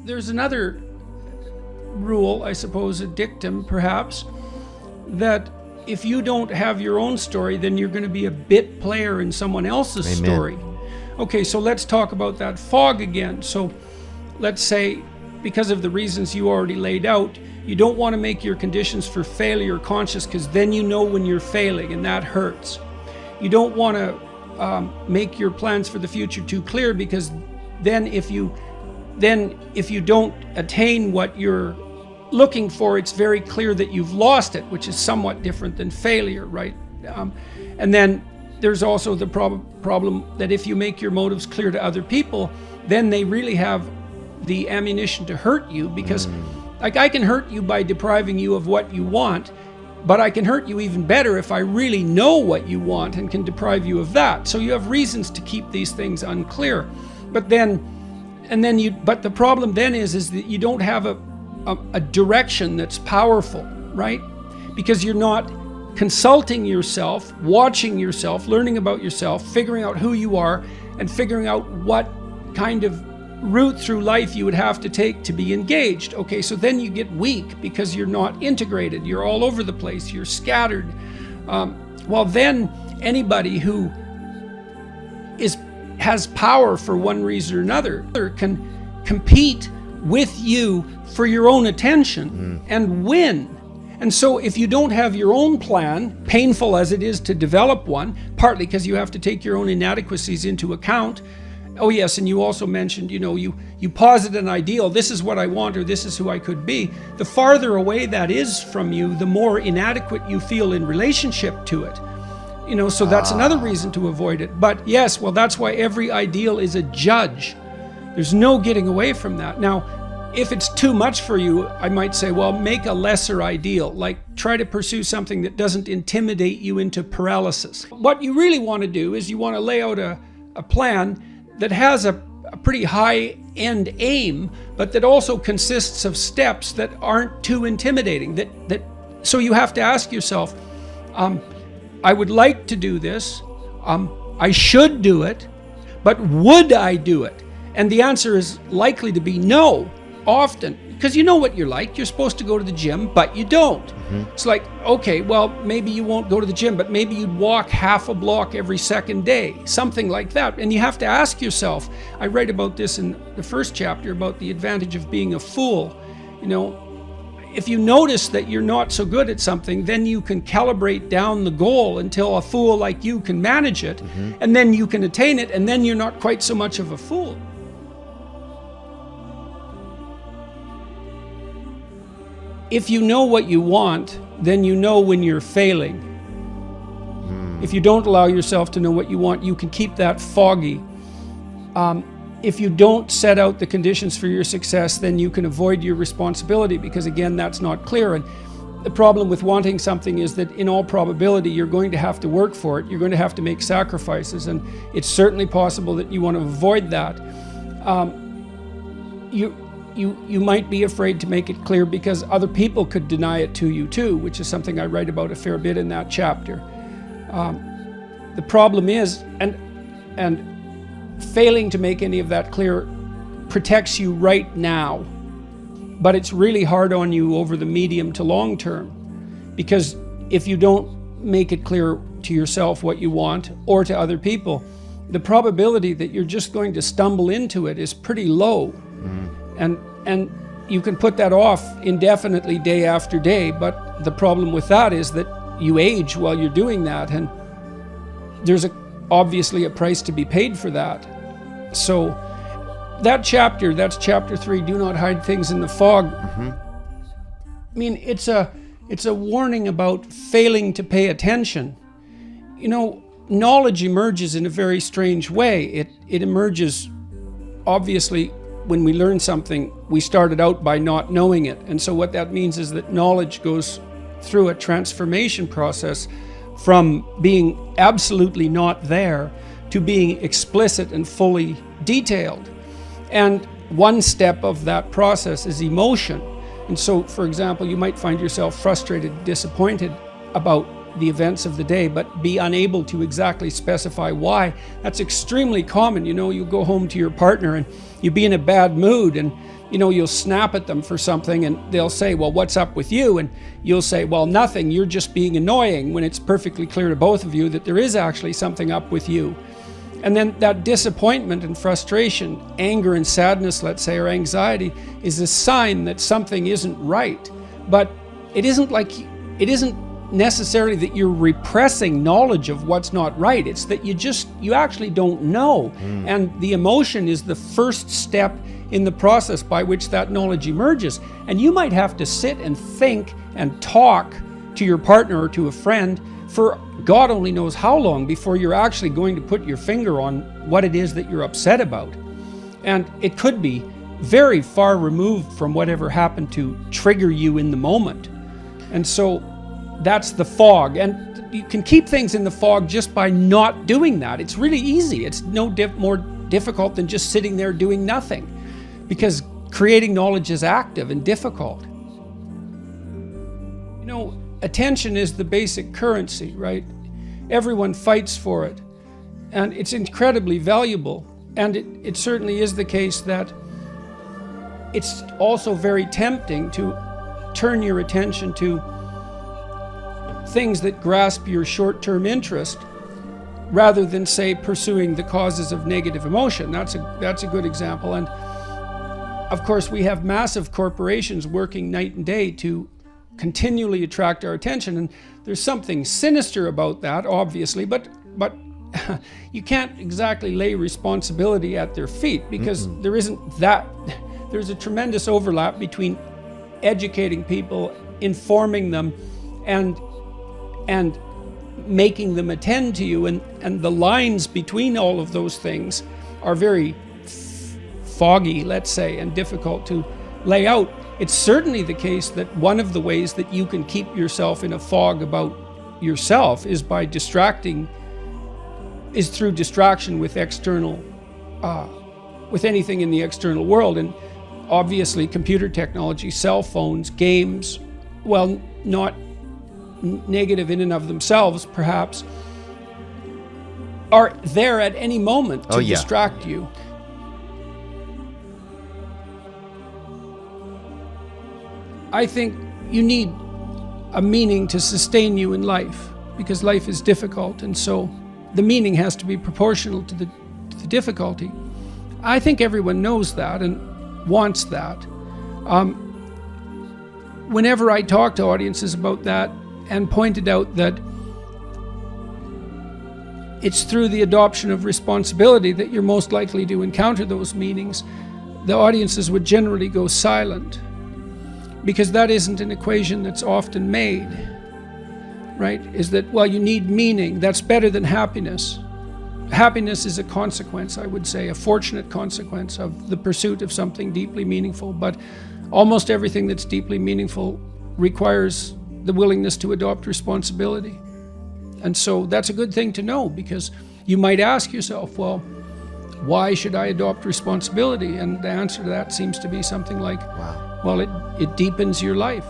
there's another rule, I suppose, a dictum perhaps, that if you don't have your own story, then you're going to be a bit player in someone else's Amen. story. Okay, so let's talk about that fog again. So let's say, because of the reasons you already laid out, you don't want to make your conditions for failure conscious, because then you know when you're failing, and that hurts. You don't want to make your plans for the future too clear, because then if you don't attain what you're looking for, it's very clear that you've lost it, which is somewhat different than failure, right? And then there's also the problem that if you make your motives clear to other people, then they really have the ammunition to hurt you, because like, I can hurt you by depriving you of what you want, but I can hurt you even better if I really know what you want and can deprive you of that. So you have reasons to keep these things unclear. But the problem then is that you don't have a direction that's powerful, right? Because you're not consulting yourself, watching yourself, learning about yourself, figuring out who you are, and figuring out what kind of route through life you would have to take to be engaged. Okay, so then you get weak because you're not integrated, you're all over the place, you're scattered. Well, then anybody who has power for one reason or another can compete with you for your own attention and win. And so if you don't have your own plan, painful as it is to develop one, partly because you have to take your own inadequacies into account. Oh yes, and you also mentioned, you posit an ideal, this is what I want, or this is who I could be. The farther away that is from you, the more inadequate you feel in relationship to it. So that's another reason to avoid it. But yes, well, that's why every ideal is a judge. There's no getting away from that. Now, if it's too much for you, I might say, well, make a lesser ideal, like try to pursue something that doesn't intimidate you into paralysis. What you really want to do is you want to lay out a plan that has a pretty high-end aim, but that also consists of steps that aren't too intimidating. So you have to ask yourself, I would like to do this, I should do it, but would I do it? And the answer is likely to be no, often, because you know what you're like. You're supposed to go to the gym, but you don't. It's like, okay, well, maybe you won't go to the gym, but maybe you'd walk half a block every second day, something like that. And you have to ask yourself, I write about this in the first chapter, about the advantage of being a fool. If you notice that you're not so good at something, then you can calibrate down the goal until a fool like you can manage it, and then you can attain it, and then you're not quite so much of a fool. If you know what you want, then you know when you're failing. If you don't allow yourself to know what you want, you can keep that foggy. If you don't set out the conditions for your success, then you can avoid your responsibility, because again, that's not clear. And the problem with wanting something is that in all probability, you're going to have to work for it. You're going to have to make sacrifices, and it's certainly possible that you want to avoid that. You might be afraid to make it clear because other people could deny it to you too, which is something I write about a fair bit in that chapter. The problem is, and failing to make any of that clear protects you right now, but it's really hard on you over the medium to long term, because if you don't make it clear to yourself what you want or to other people, the probability that you're just going to stumble into it is pretty low. And you can put that off indefinitely day after day, but the problem with that is that you age while you're doing that, and there's obviously a price to be paid for that. So that's chapter 3, do not hide things in the fog. I mean, it's a warning about failing to pay attention. Knowledge emerges in a very strange way. It emerges, obviously, when we learn something, we started out by not knowing it. And so what that means is that knowledge goes through a transformation process from being absolutely not there to being explicit and fully detailed. And one step of that process is emotion. And so, for example, you might find yourself frustrated, disappointed about the events of the day, but be unable to exactly specify why. That's extremely common. You go home to your partner and you be in a bad mood, and you'll snap at them for something, and they'll say, well, what's up with you? And you'll say, well, nothing, you're just being annoying, when it's perfectly clear to both of you that there is actually something up with you. And then that disappointment and frustration, anger and sadness, let's say, or anxiety, is a sign that something isn't right. But it isn't necessarily that you're repressing knowledge of what's not right. It's that you actually don't know. And the emotion is the first step in the process by which that knowledge emerges. And you might have to sit and think and talk to your partner or to a friend for God only knows how long before you're actually going to put your finger on what it is that you're upset about. And it could be very far removed from whatever happened to trigger you in the moment. And so that's the fog. And you can keep things in the fog just by not doing that. It's really easy. It's no more difficult than just sitting there doing nothing, because creating knowledge is active and difficult. Attention is the basic currency, right? Everyone fights for it, and it's incredibly valuable. And it certainly is the case that it's also very tempting to turn your attention to things that grasp your short-term interest rather than, say, pursuing the causes of negative emotion. That's a good example. And of course, we have massive corporations working night and day to continually attract our attention, and there's something sinister about that, obviously, but you can't exactly lay responsibility at their feet, because there's a tremendous overlap between educating people, informing them, and making them attend to you, and the lines between all of those things are very foggy, let's say, and difficult to lay out. It's certainly the case that one of the ways that you can keep yourself in a fog about yourself is through distraction with with anything in the external world. And obviously computer technology, cell phones, games, well, not negative in and of themselves, perhaps, are there at any moment to distract you. I think you need a meaning to sustain you in life, because life is difficult, and so the meaning has to be proportional to the difficulty. I think everyone knows that and wants that. Whenever I talk to audiences about that and pointed out that it's through the adoption of responsibility that you're most likely to encounter those meanings, the audiences would generally go silent, because that isn't an equation that's often made, right? Is that, well, you need meaning, that's better than happiness. Happiness is a consequence, I would say, a fortunate consequence of the pursuit of something deeply meaningful, but almost everything that's deeply meaningful requires the willingness to adopt responsibility. And so that's a good thing to know, because you might ask yourself, well, why should I adopt responsibility? And the answer to that seems to be something like, wow. Well, it deepens your life.